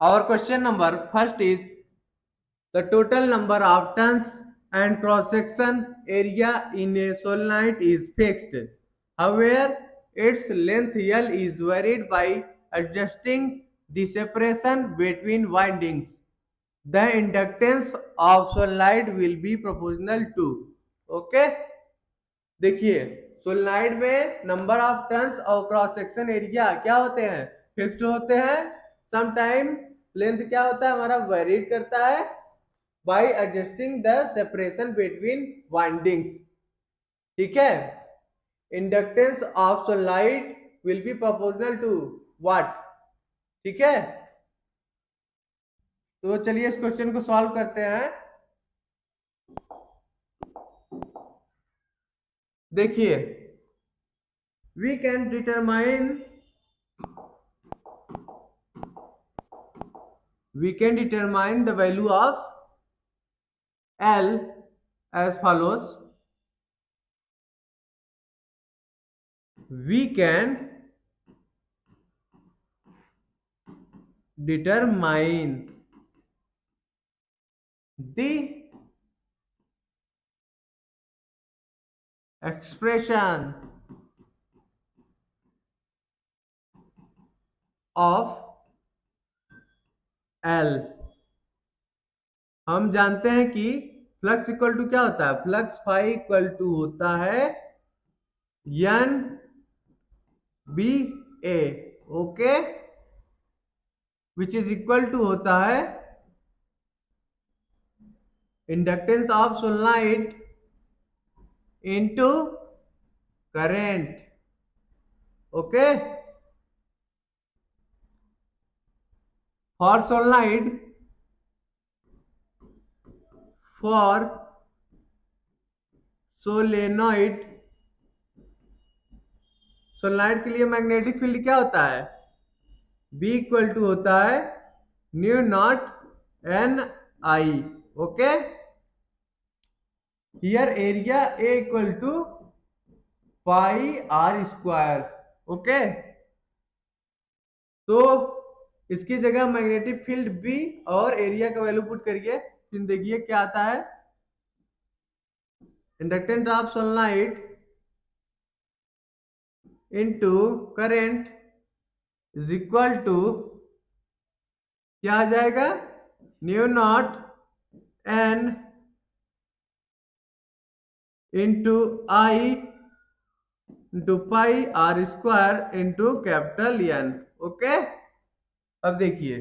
Our question number first is the total number of turns and cross-section area in a solenoid is fixed. However, its length L is varied by adjusting the separation between windings. The inductance of solenoid will be proportional to. Okay, देखिए solenoid में number of turns और cross section area क्या होते हैं, fixed होते हैं. Some time length क्या होता है हमारा, वेरीड करता है by adjusting the separation between windings. ठीक है, inductance of solenoid will be proportional to what. ठीक है, तो चलिए इस क्वेश्चन को सॉल्व करते हैं. देखिए, we can determine the value of L as follows. We can determine the expression of L. हम जानते हैं कि फ्लक्स इक्वल टू क्या होता है, फ्लक्स फाई इक्वल टू होता है N B A. Okay, which is equal to होता है inductance of solenoid into current. Okay, for solenoid solenoid के लिए मैग्नेटिक फील्ड क्या होता है, B इक्वल टू होता है mu naught N I. Okay, here area A equal to pi R square. Okay, तो इसकी जगह मैग्नेटिक फील्ड B और एरिया का वैल्यू पुट करिए. फिर देखिए क्या आता है, inductance of solenoid into current is equal to क्या आ जाएगा, mu naught N into I into pi R square into capital N. Okay, अब देखिए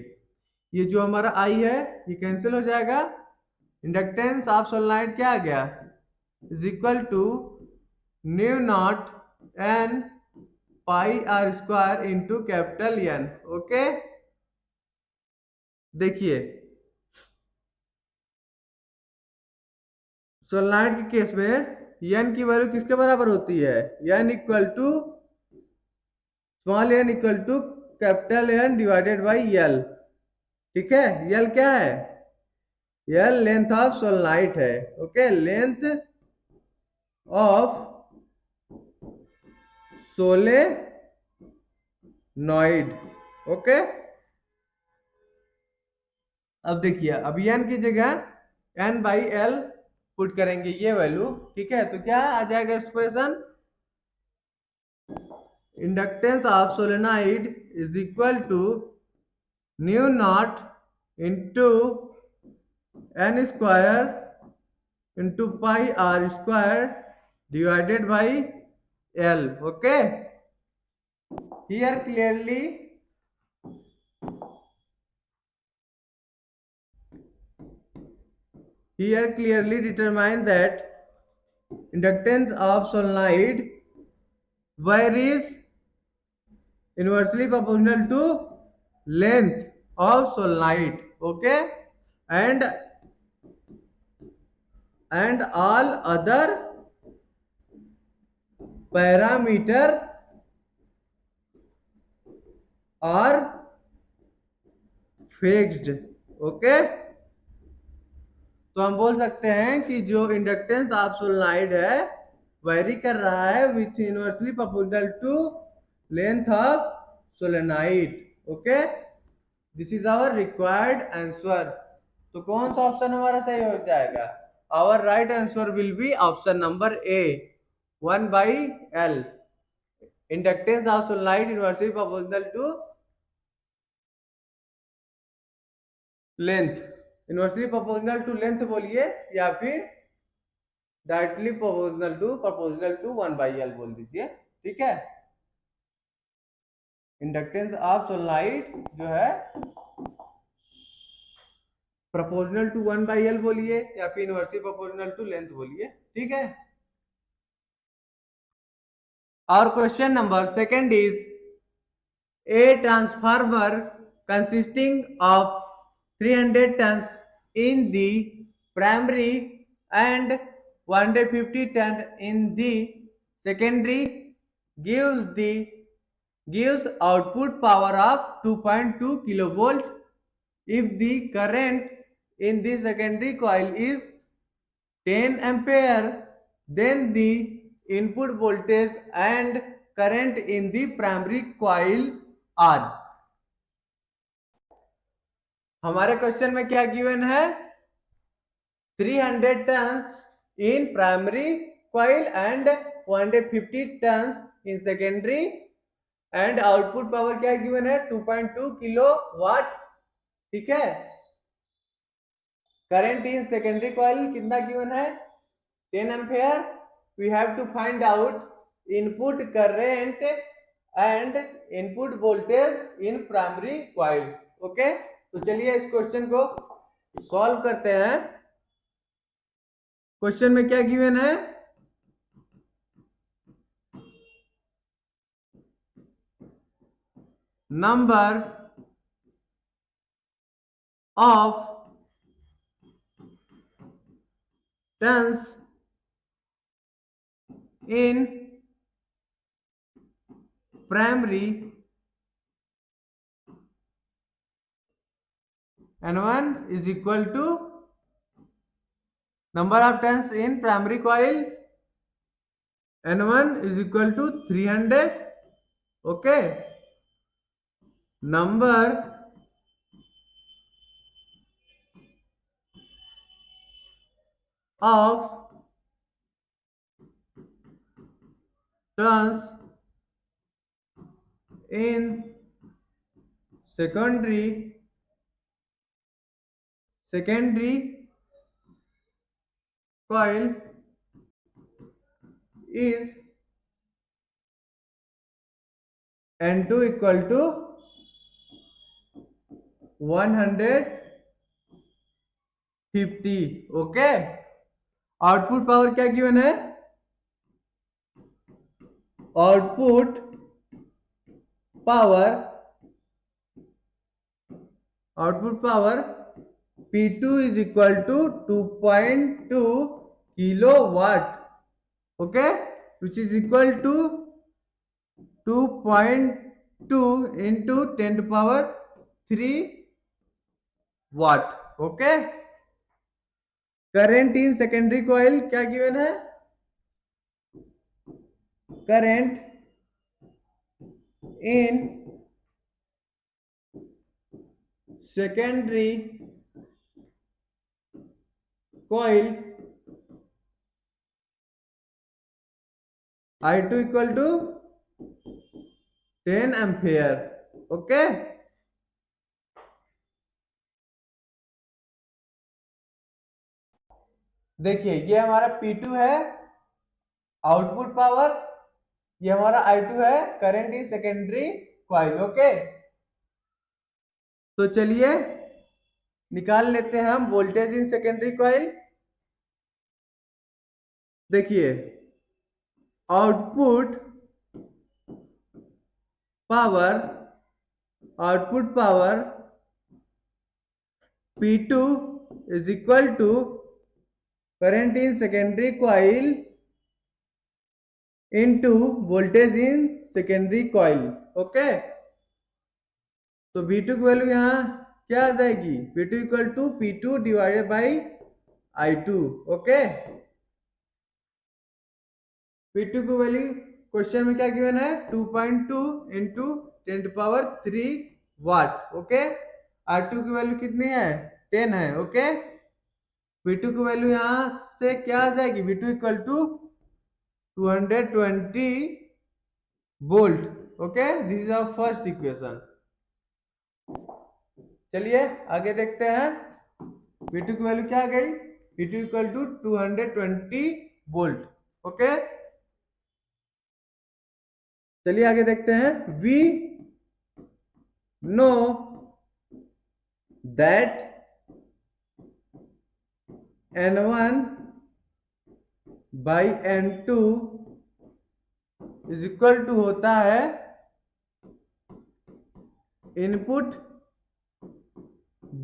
ये जो हमारा आई है ये कैंसिल हो जाएगा. इंडक्टेंस ऑफ सोलेनाइड क्या आ गया, is equal to mu naught N pi R square into capital N. Okay, देखिए सोलेनाइड के केस में एन की वैल्यू किसके बराबर होती है, N equal to small N equal to capital N divided by L. ठीक है, एल क्या है, एल लेंथ ऑफ सोलेनाइड है. Okay, length of solenoid. Okay, अब देखिए अब एन की जगह एन बाई एल पुट करेंगे ये वैल्यू. ठीक है, तो क्या आ जाएगा expression, inductance of solenoid is equal to mu naught into N square into pi R square divided by L. Okay, here clearly determine that inductance of solenoid varies inversely proportional to length of solenoid. Okay, and all other parameter are fixed. Okay, तो हम बोल सकते हैं कि जो inductance of solenoid है vary कर रहा है with inversely proportional to length of solenoid. Okay, this is our required answer. तो कौन सा ऑप्शन हमारा सही हो जाएगा? Our right answer will be option number A, 1/L। Inductance of sunlight inversely proportional to length. Inversely proportional to length बोलिए, या फिर डायरेक्टली प्रोपोर्शनल टू 1/L बोल दीजिए, ठीक है। इंडक्टेंस ऑफ सनलाइट जो है प्रोपोर्शनल टू 1/L बोलिए, या फिर इनवर्सली प्रोपोर्शनल टू लेंथ बोलिए, ठीक है। और question number second is a transformer consisting of 300 tons in the primary and 150 tons in the secondary gives output power of 2.2 kilovolt if the current in the secondary coil is 10 ampere, then the input voltage and current in the primary coil are। हमारे question में क्या given है? 300 turns in primary coil and 150 turns in secondary, and output power क्या given है? 2.2 kilo watt, ठीक है। Current in secondary coil कितना given है? 10 ampere. We have to find out input current and input voltage in primary coil. Okay, तो चलिए इस question को सॉल्व करते हैं। क्वेश्चन में क्या गिवन है? Number of turns in primary N1 is equal to number of turns in primary coil, N1 is equal to 300, okay। number of turns in secondary coil is N2 equal to 150, okay. Output power क्या given है? Output power P2 is equal to 2.2 kilowatt, okay, which is equal to 2.2 into 10 to power 3 watt, okay। Current in secondary coil क्या given है? Current in secondary coil I2 equal to 10 ampere, okay. देखिए ये हमारा P2 है output power, ये हमारा I2 है current in secondary coil, okay. तो चलिए निकाल लेते हैं हम वोल्टेज इन सेकेंडरी कॉइल। देखिए output power P2 is equal to current in secondary coil into voltage in secondary coil, okay. तो V2 की वैल्यू यहाँ क्या आ जाएगी? P2 equal to P2 divided by I2, okay. P2 की value question में क्या गिवन है? 2.2 into 10 to power 3 watt, okay. R2 की वैल्यू कितनी है? 10 है। ओके, V2 की वैल्यू यहां से क्या आ जाएगी? V2 equal to 220 volt. Okay, this is our first equation. चलिए आगे देखते हैं। V2 की वैल्यू क्या आ गई? V2 equal to 220 volt. Okay, चलिए आगे देखते हैं। We know that N1 by N2 is equal to होता है input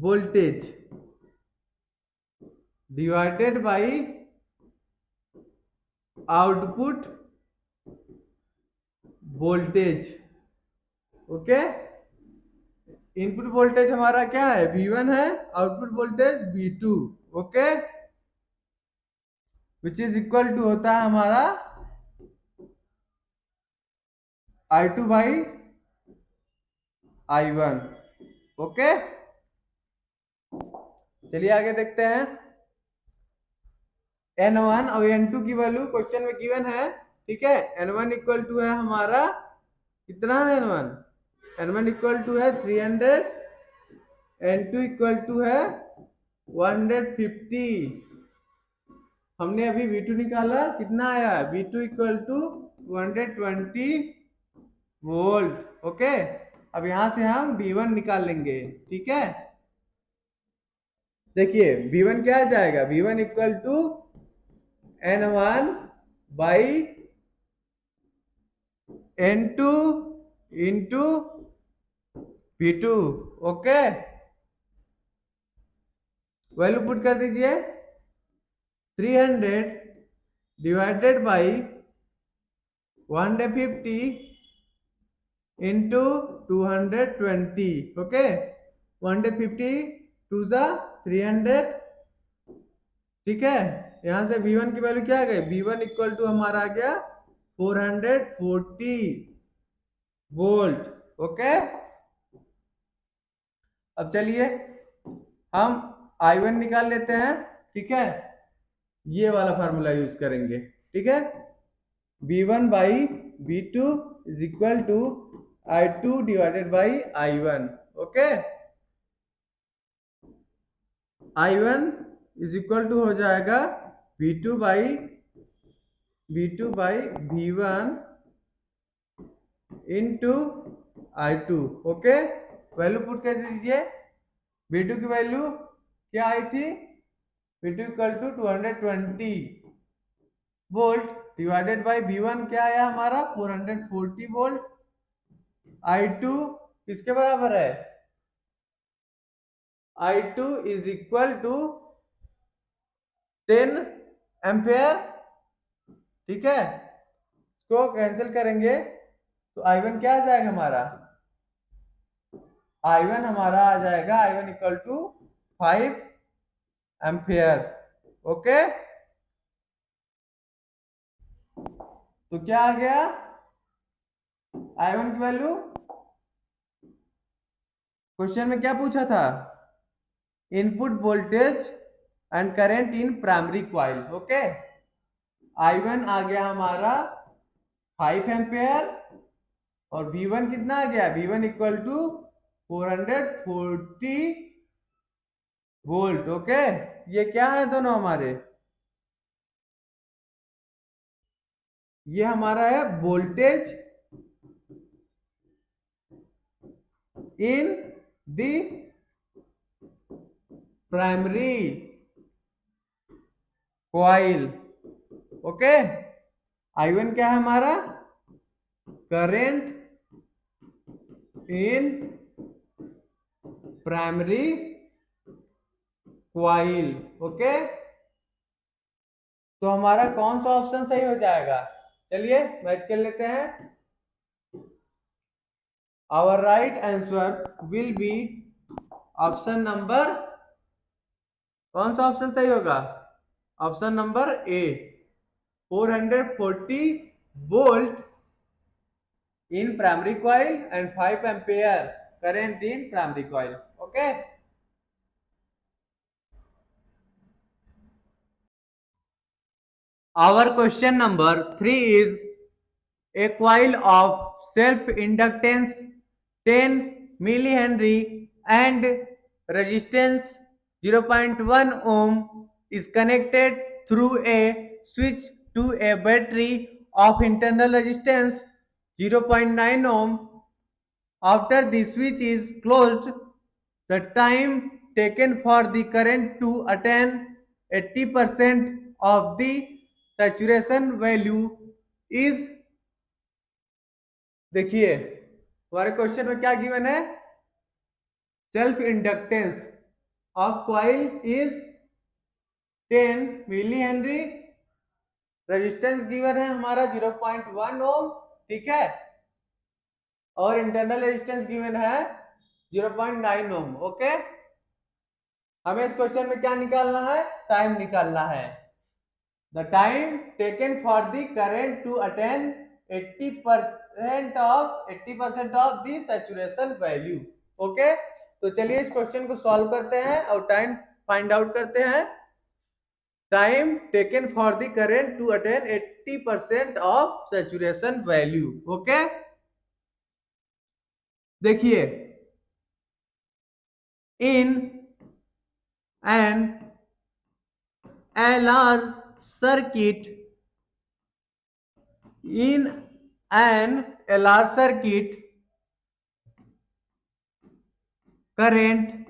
voltage divided by output voltage. Okay, input voltage हमारा क्या है? V1 है, output voltage V2। Okay, which is equal to होता है हमारा I2 बाई I1। ओके, चलिए आगे देखते हैं। N1 और N2 की वैल्यू क्वेश्चन में गिवन है। ठीक है, N1 इक्वल टू है हमारा कितना है? N1 इक्वल टू है 300, N2 इक्वल टू है 150। हमने अभी V2 निकाला, कितना आया? V2 equal to 220 volt. Okay, अब यहां से हम V1 निकाल लेंगे। ठीक है, देखिए V1 क्या आ जाएगा? V1 equal to N1 by N2 into V2। Okay, value put कर दीजिए। 300 डिवाइडेड बाई 150 इंटू 220। ओके, 150 टू ज़ा 300। ठीक है, यहां से V1 की वैल्यू क्या आ गई? V1 इक्वल टू हमारा आ गया 440 वोल्ट। ओके, अब चलिए हम I1 निकाल लेते हैं। ठीक है, ये वाला फार्मूला यूज करेंगे। ठीक है, V1 by V2 is equal to I2 divided by I1। Okay, I1 is equal to हो जाएगा V2 by V1 into I2। Okay, value put कर दीजिए। V2 की वैल्यू क्या आई थी? V2 equal to 220 volt divided by V1 क्या आया हमारा? 440 वोल्ट। I2 किसके बराबर है? I2 is equal to 10 ampere. ठीक है, इसको कैंसिल करेंगे तो I1 क्या आ जाएगा हमारा? I1 हमारा आ जाएगा I1 equal to 5 ampere. Okay, तो क्या आ गया? I1 की वैल्यू क्वेश्चन में क्या पूछा था? Input voltage and current in primary coil. Okay, I1 आ गया हमारा 5 एम्पेयर और V1 कितना आ गया? V1 equal to 440 volt. Okay, ये क्या है दोनों हमारे? ये हमारा है voltage in the primary coil. Okay, I1 क्या है हमारा? Current in primary coil. Okay, तो हमारा कौन सा ऑप्शन सही हो जाएगा? चलिए मैच कर लेते हैं। Our right answer will be option number, कौन सा ऑप्शन सही होगा? Option number A, 440 volt in primary coil and 5 ampere current in primary coil. Okay. Our question number 3 is a coil of self-inductance 10 millihenry and resistance 0.1 ohm is connected through a switch to a battery of internal resistance 0.9 ohm. After the switch is closed, the time taken for the current to attain 80% of the saturation value is। देखिए हमारे question में क्या given है, self inductance of coil is 10 milli henry, resistance given है हमारा 0.1 ओम, ठीक है, और इंटरनल रेजिस्टेंस गिवन है 0.9 ओम। ओके, हमें इस क्वेश्चन में क्या निकालना है, टाइम निकालना है। The time taken for the current to attain 80% of the saturation value. Okay, तो चलिए इस क्वेश्चन को सॉल्व करते हैं और टाइम फाइंड आउट करते हैं। Time taken for the current to attain 80% of saturation value. Okay, देखिए in an LR circuit, in an LR circuit, current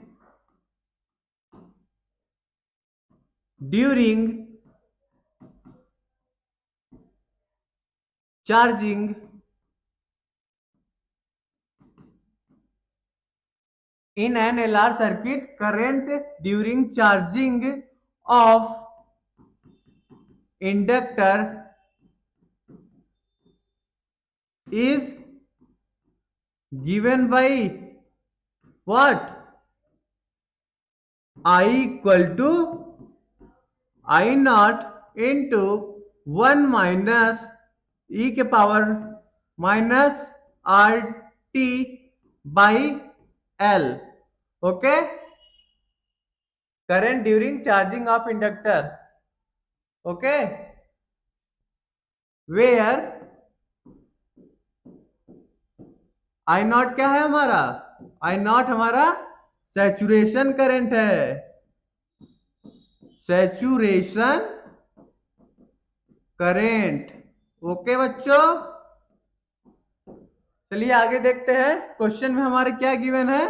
during charging in an LR circuit, current during charging of inductor is given by what? I equal to I naught into 1 minus e के power minus R T by L. Okay, current during charging of inductor. Okay, where I naught क्या है हमारा, I naught हमारा saturation current है, saturation current. Okay बच्चों, चलिए आगे देखते हैं। क्वेश्चन में हमारे क्या गिवन है,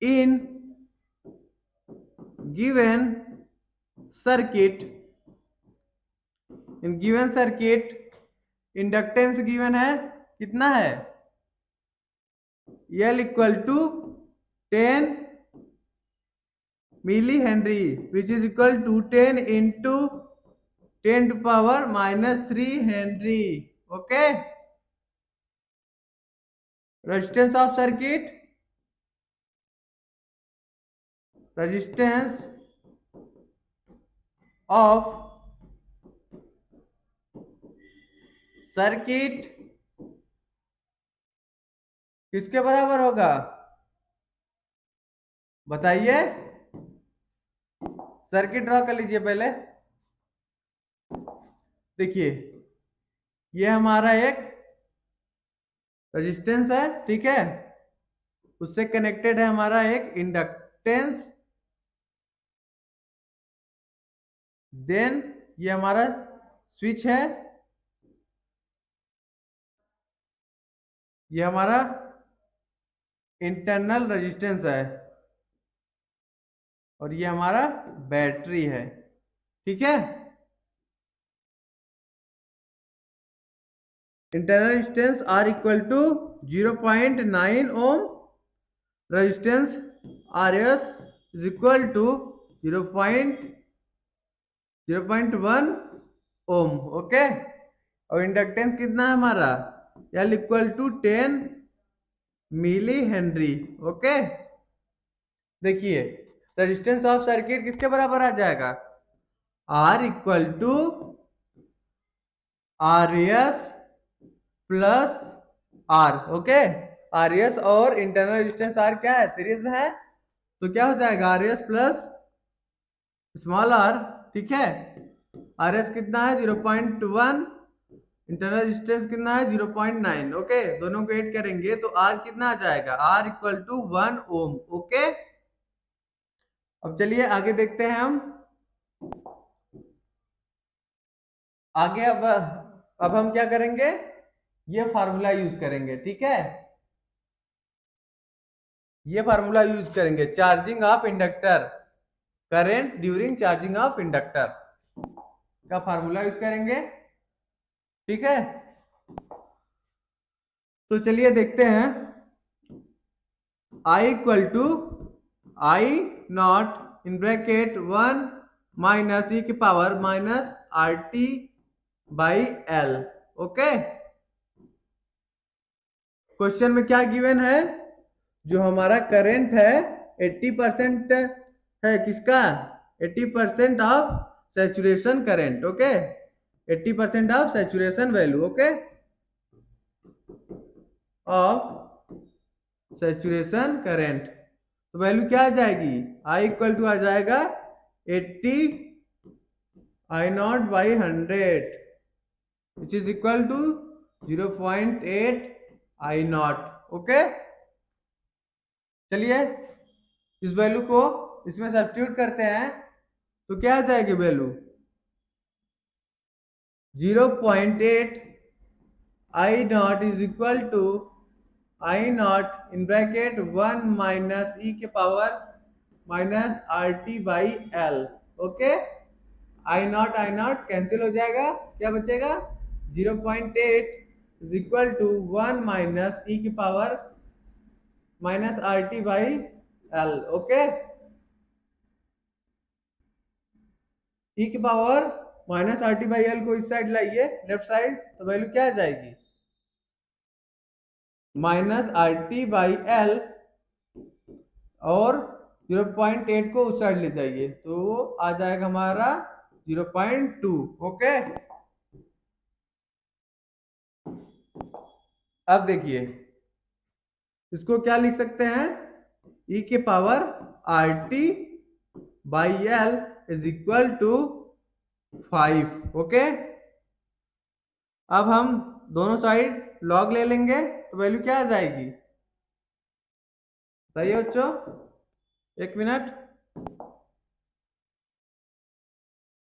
in given circuit, in given circuit inductance given है, कितना है, L equal to 10 milli henry which is equal to 10 into 10 to power minus 3 henry. Okay, resistance of circuit, resistance of circuit किसके बराबर होगा, बताइए, सर्किट ड्रॉ कर लीजिए पहले। देखिए ये हमारा एक रेजिस्टेंस है, ठीक है, उससे कनेक्टेड है हमारा एक इंडक्टेंस, देन ये हमारा स्विच है, ये हमारा इंटरनल रेजिस्टेंस है, और ये हमारा बैटरी है, ठीक है। Internal resistance R equal to 0.9 ohm, resistance R S is equal to 0.1 ohm. Okay, और इंडक्टेंस कितना है हमारा, L equal to 10 milli henry. Okay, देखिए रेजिस्टेंस ऑफ सर्किट किसके बराबर आ जाएगा, R equal to R S plus R. Okay, R S और इंटरनल रेजिस्टेंस आर क्या है, सीरीज में है, तो क्या हो जाएगा R S plus small R, ठीक है। आर एस कितना है 0.1, इंटरनल रेजिस्टेंस कितना है 0.9, ओके। दोनों को ऐड करेंगे तो आर कितना आ जाएगा, R equal to 1 ohm, okay. अब चलिए आगे देखते हैं हम आगे। अब हम क्या करेंगे, ये फार्मूला यूज करेंगे, ठीक है। ये फार्मूला यूज करेंगे, charging of inductor, current during charging of inductor का फार्मूला यूज करेंगे, ठीक है। तो चलिए देखते हैं, I equal to I naught in bracket 1 minus e की power minus R T by L, okay. Question में क्या गिवन है, जो हमारा करंट है 80% है किसका, 80% of saturation current, okay. 80% of saturation value, okay, of saturation current. तो वैल्यू क्या आ जाएगी, आई इक्वल टू आ जाएगा 80 I naught by 100 which is equal to 0.8 I naught, okay. चलिए इस वैल्यू को इसमें सब्स्टिट्यूट करते हैं तो क्या आ जाएगी value, 0.8 I naught is equal to I naught in bracket 1 minus e के power minus R T by L, okay. I naught cancel हो जाएगा, क्या बचेगा 0.8 is equal to 1 minus e की power minus R T by L, okay. E की power minus R T by L को इस side लाइए लेफ्ट साइड, तो वैल्यू क्या आ जाएगी, minus R T by L, और 0.8 को उस साइड ले जाइए तो वो आ जाएगा हमारा 0.2, ओके। अब देखिए इसको क्या लिख सकते हैं, ई के power R T by L is equal to 5, okay. अब हम दोनों साइड लॉग ले लेंगे तो वैल्यू क्या आ जाएगी, बताइए बच्चों, एक मिनट।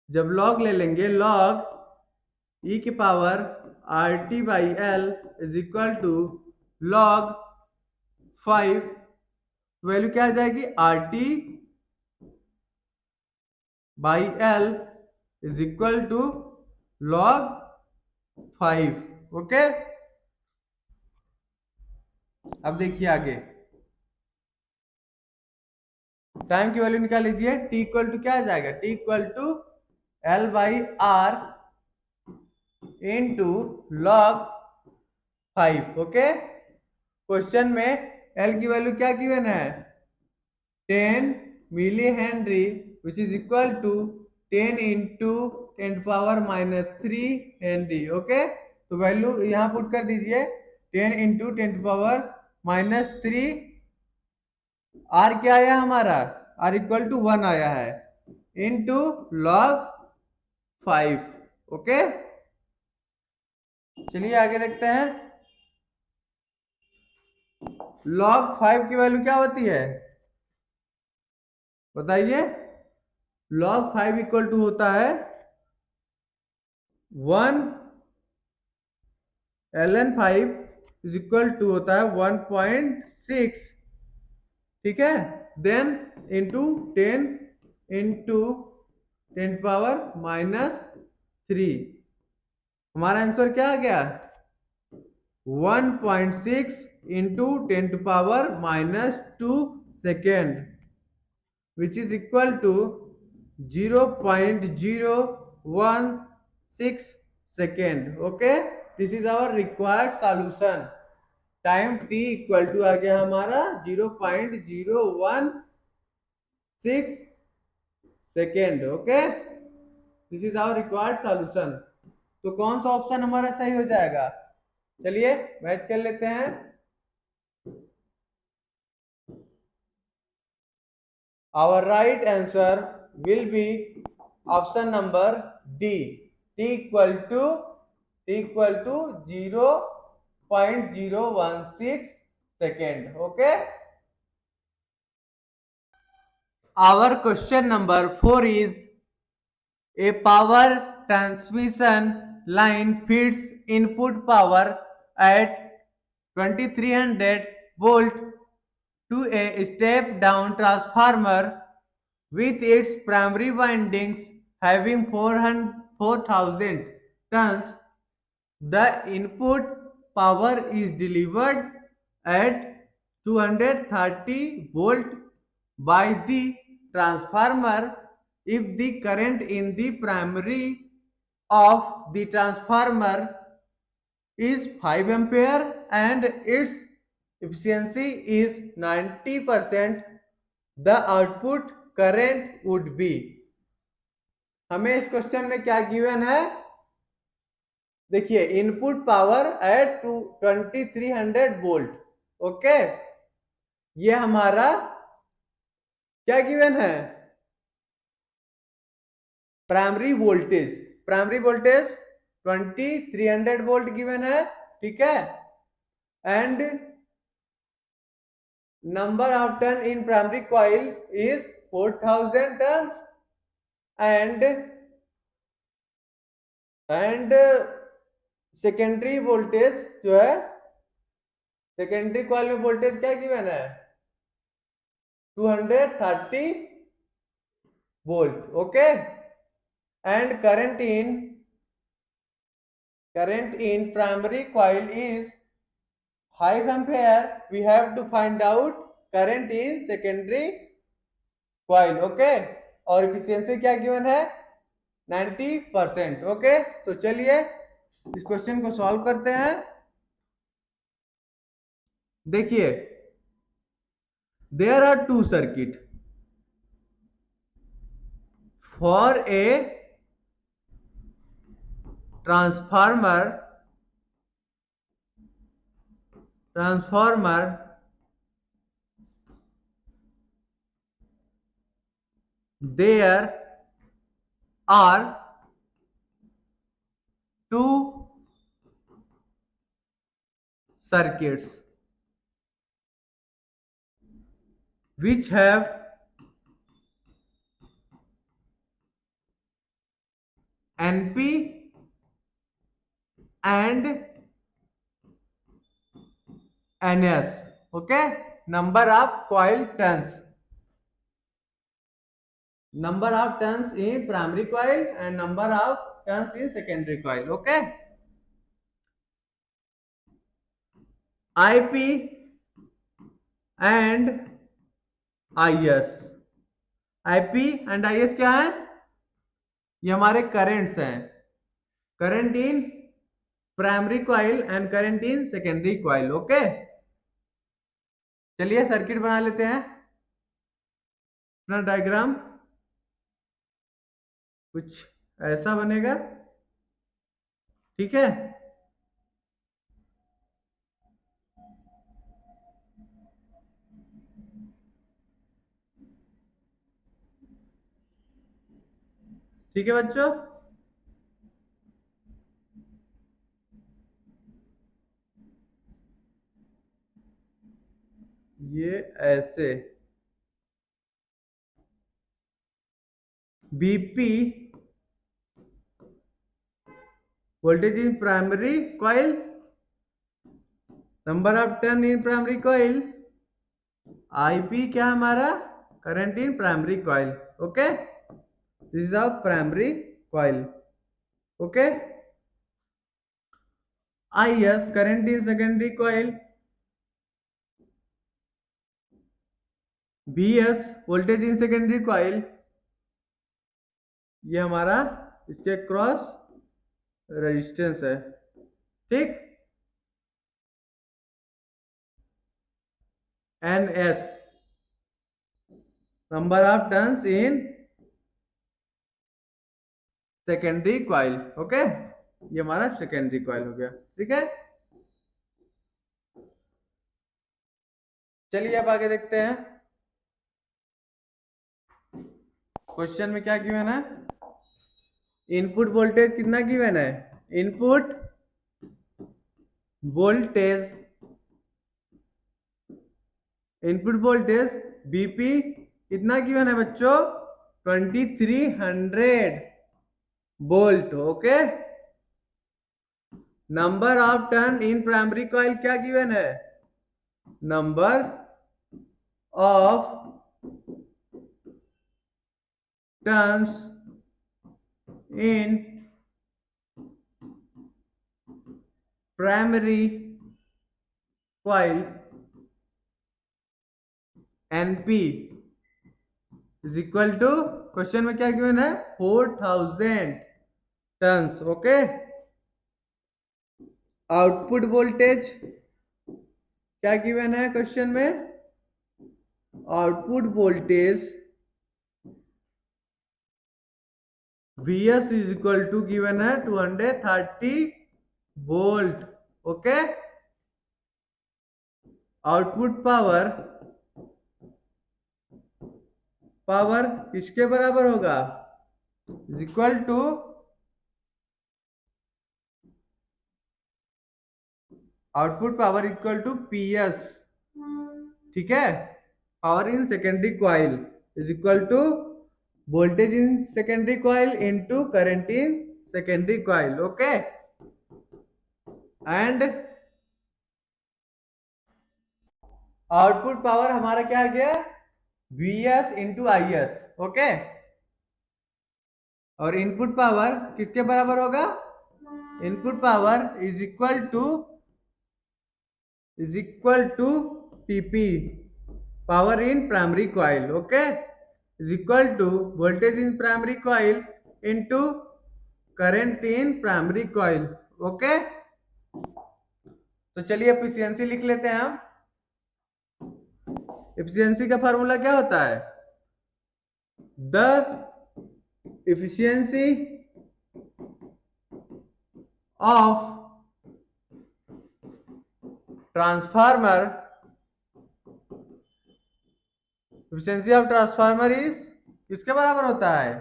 जब लॉग ले लेंगे, लॉग ई की power R T by L is equal to log 5, value क्या आ जाएगी, R T by L is equal to log 5, okay. अब देखिए आगे टाइम की वैल्यू निकाल लीजिए, टी इक्वल टू क्या आ जाएगा, T equal to L by R into log 5, okay. Question में एल की वैल्यू क्या गिवन है, 10 milli henry which is equal to 10 into 10⁻³ henry, okay. तो वैल्यू यहाँ पुट कर दीजिए, 10 इंटू 10⁻³ आर क्या आया हमारा, आर इक्वल टू 1 आया है, इंटू लॉग 5, ओके। चलिए आगे देखते हैं, लॉग 5 की वैल्यू क्या होती है, बताइए। लॉग 5 इक्वल टू होता है 1 ln 5 इज इक्वल टू होता है 1.6, ठीक है। देन इंटू 10 इंटू 10⁻³ हमारा आंसर क्या आ गया, 1.6 into 10⁻² second which is equal to 0.016 second, okay. This is our required solution. Time t equal to आ गया हमारा 0.016 second, okay. This is our required solution. तो कौन सा ऑप्शन हमारा सही हो जाएगा, चलिए मैच कर लेते हैं। our right answer will be option number D, t equal to 0.016 second. Okay. Our question number 4 is: a power transmission line feeds input power at 2300 volt to a step down transformer with its primary windings having 4000 turns. The input power is delivered at 230 volt by the transformer if the current in the primary of the transformer is 5 ampere and its efficiency is 90%. The output current would be. हमें इस question में क्या given है? देखिए, input power at 2300 volt. Okay, ये हमारा क्या given है? प्राइमरी वोल्टेज 2300 वोल्ट गिवन है. ठीक है. And number of turn in primary coil is 4000 turns and secondary voltage जो है, सेकेंडरी कॉइल में वोल्टेज क्या गिवन है? 230 volt. Okay. And current in primary coil is 5 ampere. We have to find out current in secondary coil. Okay. और efficiency क्या given है? 90%. Okay. तो चलिए इस क्वेश्चन को सॉल्व करते हैं. देखिए, there are two circuit for a transformer there are two circuits which have NP and NS. Okay. Number of coil turns in primary coil and number of turns in secondary coil. Okay. IP and IS. IP and IS क्या है? ये हमारे currents हैं. Current in primary coil and current in secondary coil. Okay. चलिए circuit बना लेते हैं. अपना डायग्राम कुछ ऐसा बनेगा. ठीक है. ठीक है बच्चों. ये ऐसे BP voltage in primary coil, number of turn in primary coil. IP क्या हमारा? Current in primary coil. Okay. This is a primary coil. Okay. IS current in secondary coil. BS voltage in secondary coil. ये हमारा इसके cross resistance है. ठीक. NS number of turns in secondary coil. Okay. ये हमारा secondary coil हो गया. ठीक है. चलिए अब आगे देखते हैं. क्वेश्चन में क्या गिवन है? इनपुट वोल्टेज कितना गिवन है? Input voltage, input voltage BP कितना गिवन है बच्चों? 2300 volt. Okay. Number of turn in primary coil क्या गिवन है? Number of turns in primary coil NP is equal to, question में क्या गिवन है? 4000 टर्न्स। ओके। आउटपुट वोल्टेज क्या given है क्वेश्चन में? Output voltage Vs is equal to given है 230 volt. Okay. Output power, power किसके बराबर होगा? Is equal to output power equal to PS। ठीक है। Power in secondary coil is equal to voltage in secondary coil into current in secondary coil. Okay. And output power हमारा क्या आ गया? Vs into IS। Okay. और input power किसके बराबर होगा? Input power is equal to PP, power in primary coil. Okay. Is equal to voltage in primary coil into current in primary coil. Okay. तो चलिए एफिशिएंसी लिख लेते हैं हम। एफिशिएंसी का फार्मूला क्या होता है? The efficiency of transformer, efficiency of transformer is किसके बराबर होता है?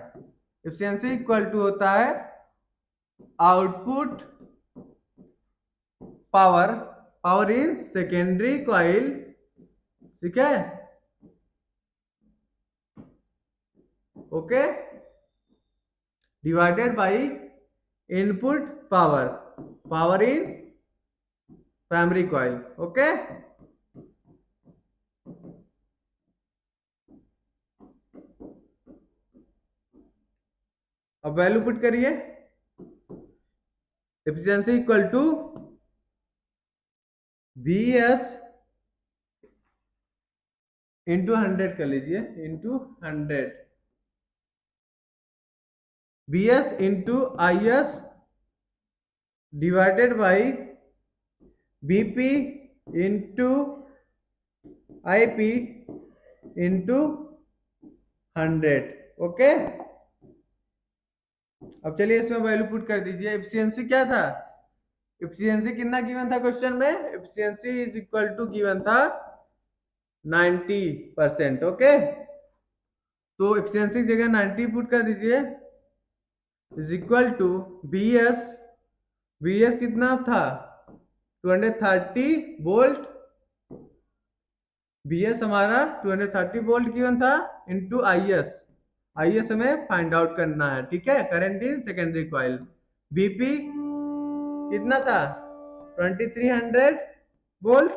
एफिशिएंसी इक्वल टू होता है output power, power in secondary coil. ठीक है। Okay. Divided by input power, power in primary coil. Okay. अब वैल्यू पुट करिए। Efficiency equal to Vs into 100 कर लीजिए, into 100। Vs into IS divided by BP into IP into 100। Okay. अब चलिए इसमें value put कर दीजिए। एफिशिएंसी क्या था? एफिशिएंसी कितना गिवन था क्वेश्चन में? Efficiency is equal to given था 90%। ओके। तो एफिशिएंसी की जगह 90 पुट कर दीजिए। Is equal to Vs, Vs कितना था? 230 वोल्ट। Vs हमारा 230 वोल्ट गिवन था इंटू IS, IS हमें फाइंड आउट करना है। ठीक है। Current in secondary coil. BP कितना था? 2300 volt.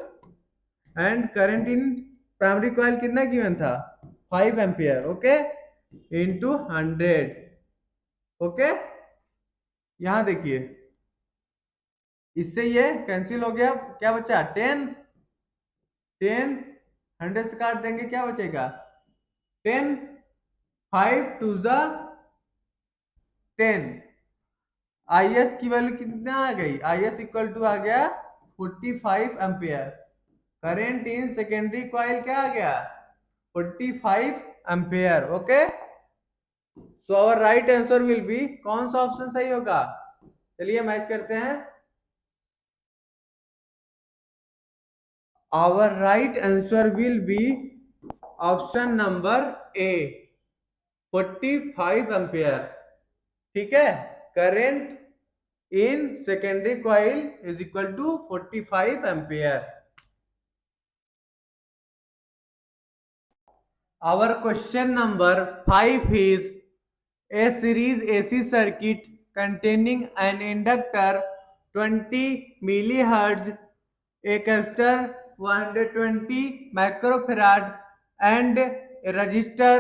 And current in primary coil कितना गिवन था? 5 एम्पियर। ओके। इंटू 100। ओके। यहां देखिए, इससे ये कैंसिल हो गया। क्या बचा? 10। 10 100 से काट देंगे, क्या बचेगा? 10। 5 टू ज़ा 10। IS की वैल्यू कितना आ गई? IS इक्वल टू आ गया 45 ampere. Current in secondary coil क्या आ गया? 45 ampere. Okay. So our right answer will be, कौन सा ऑप्शन सही होगा? चलिए मैच करते हैं। Our right answer will be option number A। 45 ampere. ठीक है, current in secondary coil is equal to 45 ampere. Our question number 5 is a series AC circuit containing an inductor 20 millihertz, a capacitor 120 microfarad and a resistor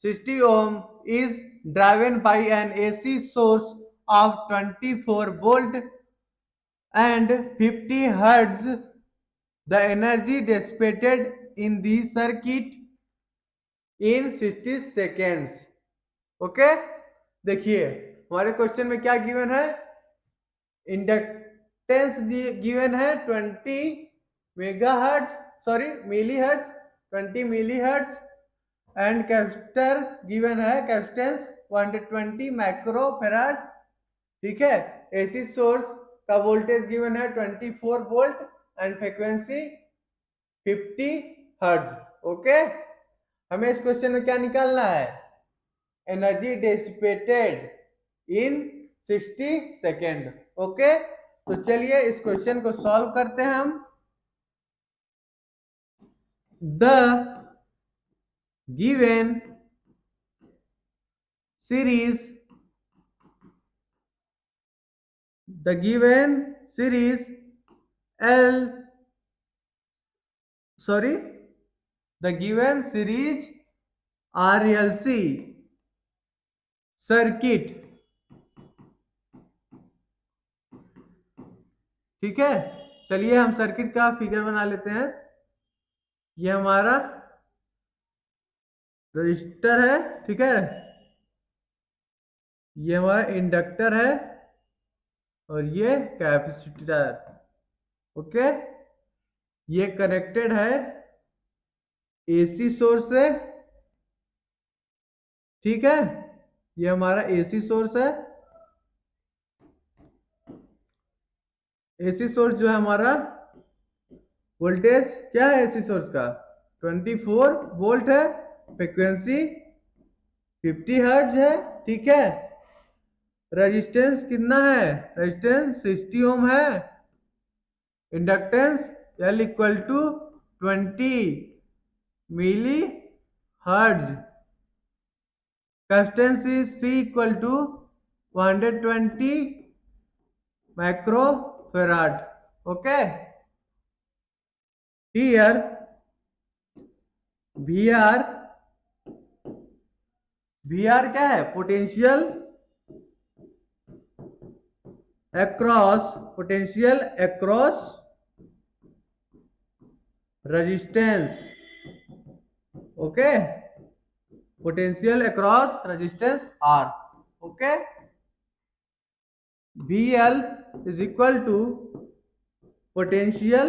60 ohm is driven by an AC source of 24 volt and 50 hertz. The energy dissipated in the circuit in 60 seconds. Okay, देखिए हमारे question में क्या given है, inductance given है 20 megahertz, sorry millihertz, 20 millihertz and capacitor given है capacitance 120 microfarad. ठीक है, AC source का वोल्टेज गिवन है 24 volt and frequency 50 hertz. Okay, हमें इस क्वेश्चन में क्या निकालना है, energy dissipated in 60 second. Okay, तो चलिए इस क्वेश्चन को सॉल्व करते हैं हम। The given series L the given series RLC circuit। ठीक है, चलिए हम सर्किट का फिगर बना लेते हैं। ये हमारा रजिस्टर है, ठीक है, ये हमारा इंडक्टर है और ये कैपेसिटर। ओके, ये कनेक्टेड है एसी सोर्स से। ठीक है, ये हमारा एसी सोर्स है। एसी सोर्स जो है हमारा, वोल्टेज क्या है एसी सोर्स का 24 वोल्ट है, फ्रीक्वेंसी 50 हर्ट्ज है। ठीक है, रेजिस्टेंस कितना है, रेजिस्टेंस 60 ओम है, inductance L equal to 20 milli hertz, capacitance is C equal to 120 microfarad. Okay, here VR क्या है, potential across resistance. Okay, potential across resistance R। Okay, VL is equal to potential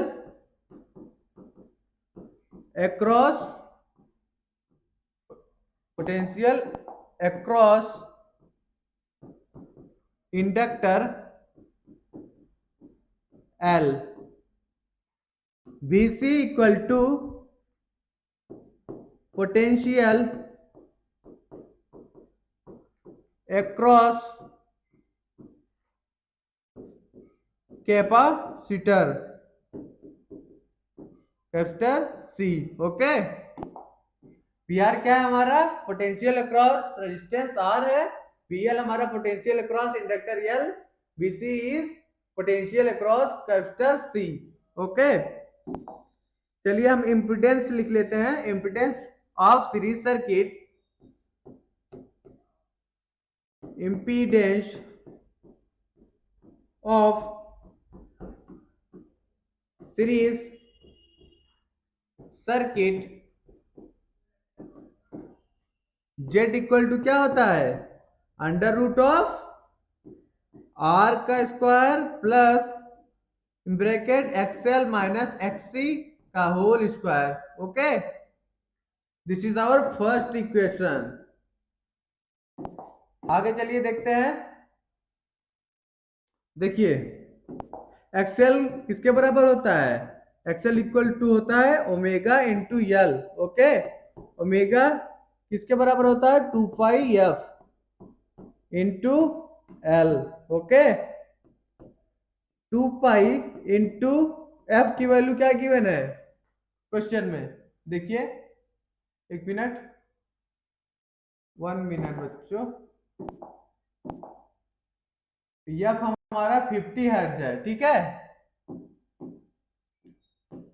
across inductor L। VC equal to potential across capacitor C। Okay, VR क्या है हमारा, potential across resistance R है, VL हमारा potential across inductor L, VC is potential across capacitor C। Okay, चलिए हम impedance लिख लेते हैं। Impedance of series circuit, impedance of series circuit Z equal to क्या होता है, अंडर रूट ऑफ R का square plus bracket XL minus XC का whole square. Okay, this is our first equation. आगे चलिए देखते हैं। देखिए XL किसके बराबर होता है, XL इक्वल टू होता है omega into L। Okay, omega किसके बराबर होता है? 2 pi into L. Okay, 2 pi into F की वैल्यू क्या गिवन है क्वेश्चन में? देखिए, 1 मिनट, 1 मिनट बच्चों। एफ हमारा 50 हर्ट्ज है, ठीक है।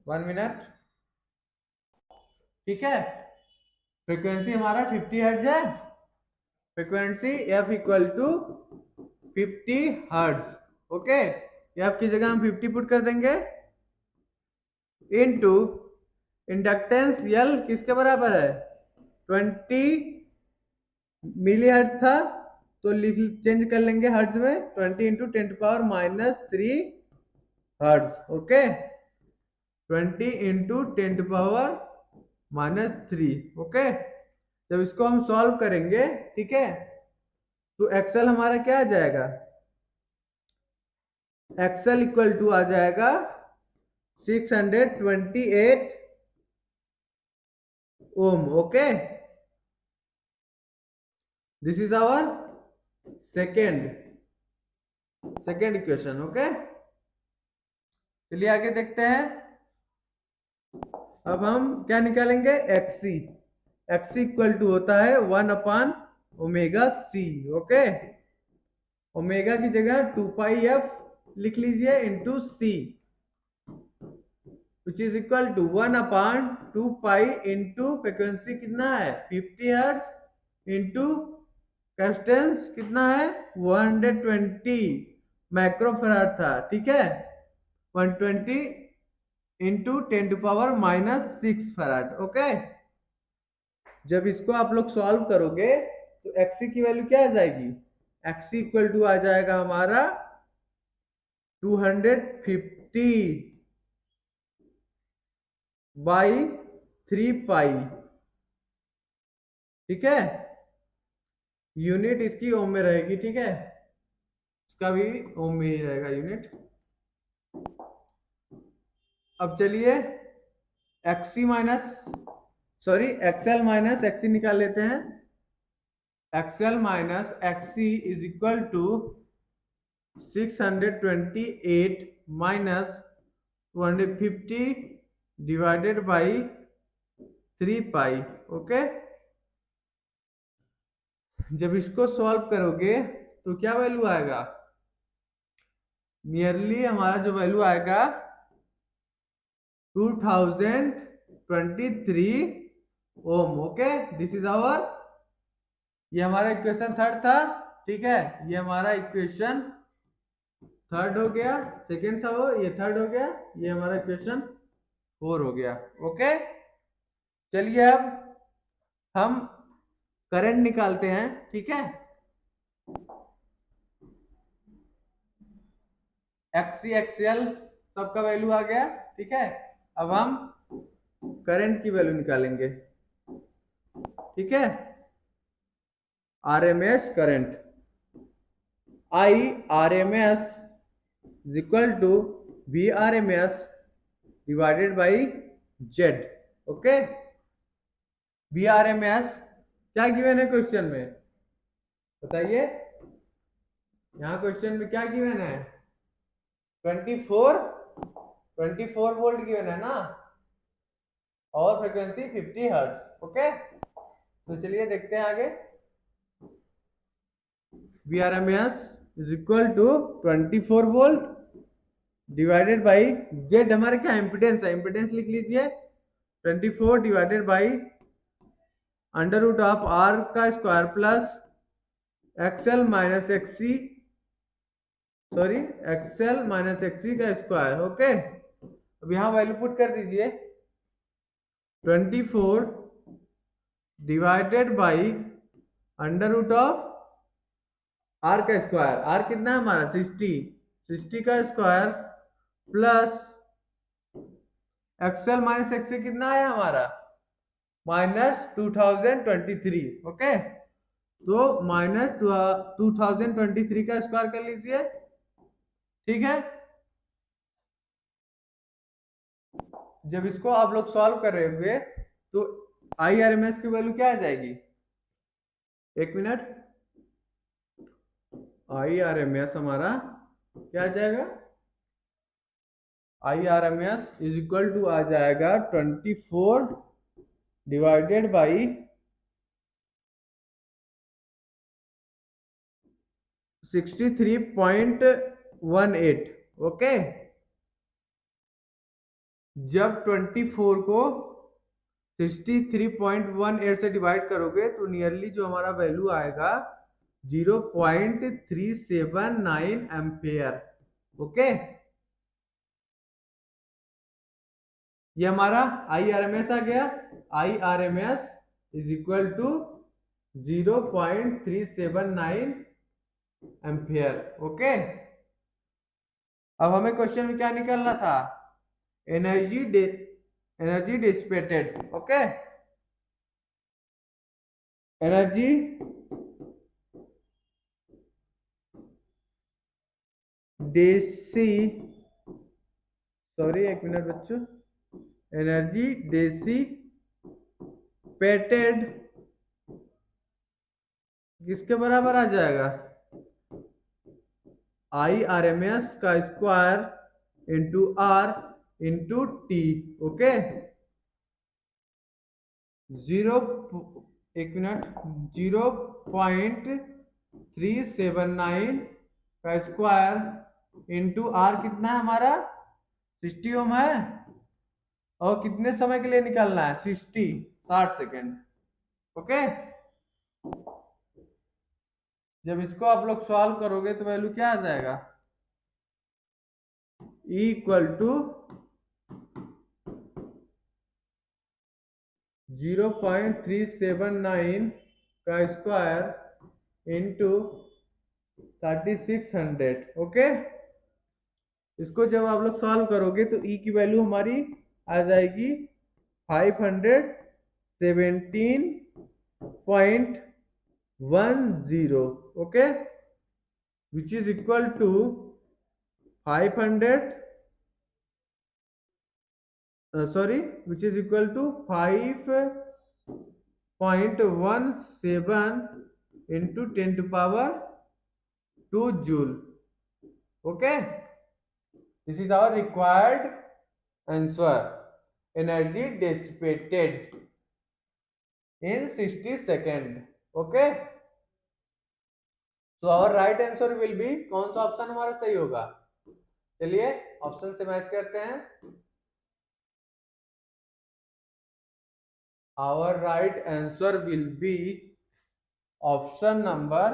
1 मिनट, ठीक है। फ्रीक्वेंसी हमारा 50 हर्ट्ज है। Frequency F equal to 50 hertz. Okay, F की जगह हम 50 पुट कर देंगे इनटू इंडक्टेंस यल किसके बराबर है? 20 मिली हर्ट्ज था, तो लिख चेंज कर लेंगे हर्ट्ज में। 20 into 10⁻³ hertz. Okay, 20 into 10⁻³ okay. जब इसको हम सॉल्व करेंगे, ठीक है, तो एक्सएल हमारा क्या आ जाएगा? एक्सएल इक्वल टू आ जाएगा 628 ohm. Okay, this is our second equation. Okay, चलिए आगे देखते हैं। अब हम क्या निकालेंगे? एक्सी। एक्सी इक्वल टू होता है 1/ओमेगा सी। ओके, ओमेगा की जगह 2 पाई एफ लिख लीजिए into C, which is equal to 1/2 pi into frequency कितना है? 50 हर्ट्ज इंटू कैपेसिटेंस कितना है? 120 माइक्रोफैराड था, ठीक है। 120 इंटू 10⁻⁻6 फैराड। ओके, जब इसको आप लोग सॉल्व करोगे तो एक्सी की वैल्यू क्या आ जाएगी? एक्सी इक्वल टू आ जाएगा हमारा 250/3 पाई, ठीक है। यूनिट इसकी ओम में रहेगी, ठीक है, इसका भी ओम में ही रहेगा यूनिट। अब चलिए XC minus sorry XL minus XC निकाल लेते हैं। XL minus XC is equal to 628 minus 250 divided by 3 pi. Okay, जब इसको सॉल्व करोगे तो क्या वैल्यू आएगा? नियरली हमारा जो वैल्यू आएगा 2023 ओम। ओके, दिस इज आवर, ये हमारा इक्वेशन थर्ड था, ठीक है। ये हमारा इक्वेशन थर्ड हो गया, सेकेंड था वो, ये थर्ड हो गया, ये हमारा इक्वेशन 4 हो गया। ओके, चलिए अब हम करंट निकालते हैं, ठीक है। एक्सी एक्सएल सबका वैल्यू आ गया, ठीक है। अब हम करंट की वैल्यू निकालेंगे, ठीक है। RMS current, I RMS is equal to V RMS divided by Z. Okay, V RMS क्या गिवन है क्वेश्चन में? बताइए, यहाँ क्वेश्चन में क्या गिवन है? 24 वोल्ट गिवन है ना, और फ्रीक्वेंसी 50 हर्ट्ज। ओके, तो चलिए देखते हैं आगे। VRMS is equal to 24 volt divided by Z, हमारे क्या इम्पिडेंस है? इम्पिडेंस लिख लीजिए 24 divided by under root of R का square plus XL minus XC का स्क्वायर। ओके, अब यहाँ वैल्यू पुट कर दीजिए 24 divided by under root of R का स्क्वायर, आर कितना है हमारा? 60 का square plus XL minus XC कितना है हमारा? -2023। ओके, तो -2023 का स्क्वायर कर लीजिए, ठीक है। जब इसको आप लोग सॉल्व कर रहे होंगे तो IRMS की वैल्यू क्या आ जाएगी, एक मिनट, IRMS हमारा क्या आ जाएगा, IRMS इज इक्वल टू आ जाएगा 24 डिवाइडेड बाई 63.18। ओके, जब 24 को 63.18 से डिवाइड करोगे तो नियरली जो हमारा वैल्यू आएगा 0.379 एम्पेयर। ओके, ये हमारा IRMS आ गया। IRMS is equal to 0.379 ampere. Okay, अब हमें क्वेश्चन में क्या निकालना था, एनर्जी डिसिपेटेड। ओके, एनर्जी डेसी सॉरी एक मिनट बच्चों, एनर्जी डेसिपेटेड किसके बराबर आ जाएगा, IRMS का square into R into T. Okay, 0 एक मिनट 0.379 का स्क्वायर इंटू R कितना है हमारा 60 ओम है, और कितने समय के लिए निकालना है 60 सेकेंड। ओके, जब इसको आप लोग सॉल्व करोगे तो वैल्यू क्या आ जाएगा, E इक्वल टू 0.379 का स्क्वायर इंटू 3600। ओके, इसको जब आप लोग सॉल्व करोगे तो E की वैल्यू हमारी आ जाएगी 517.10। Okay, which is equal to 500 which is equal to 5.17 into 10 to power 2 joule. Okay, this is our required answer, energy dissipated in 60 seconds. Okay, so our right answer will be, कौन सा option हमारा सही होगा, चलिए option से match करते हैं। Our right answer will be option number,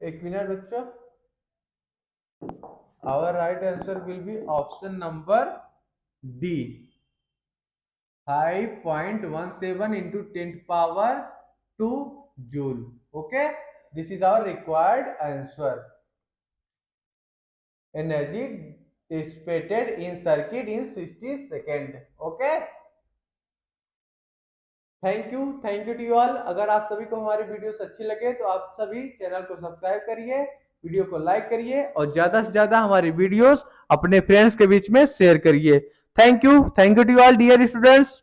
एक मिनट बच्चों, our right answer will be option number D, 5.17 into 10 power 2 joule. Okay, this is our required answer, energy dissipated in circuit in 60 seconds. Okay, thank you to you all. अगर आप सभी को हमारी videos अच्छी लगे तो आप सभी चैनल को सब्सक्राइब करिए, वीडियो को लाइक करिए और ज्यादा से ज्यादा हमारी वीडियोस अपने फ्रेंड्स के बीच में शेयर करिए। Thank you to you all dear students.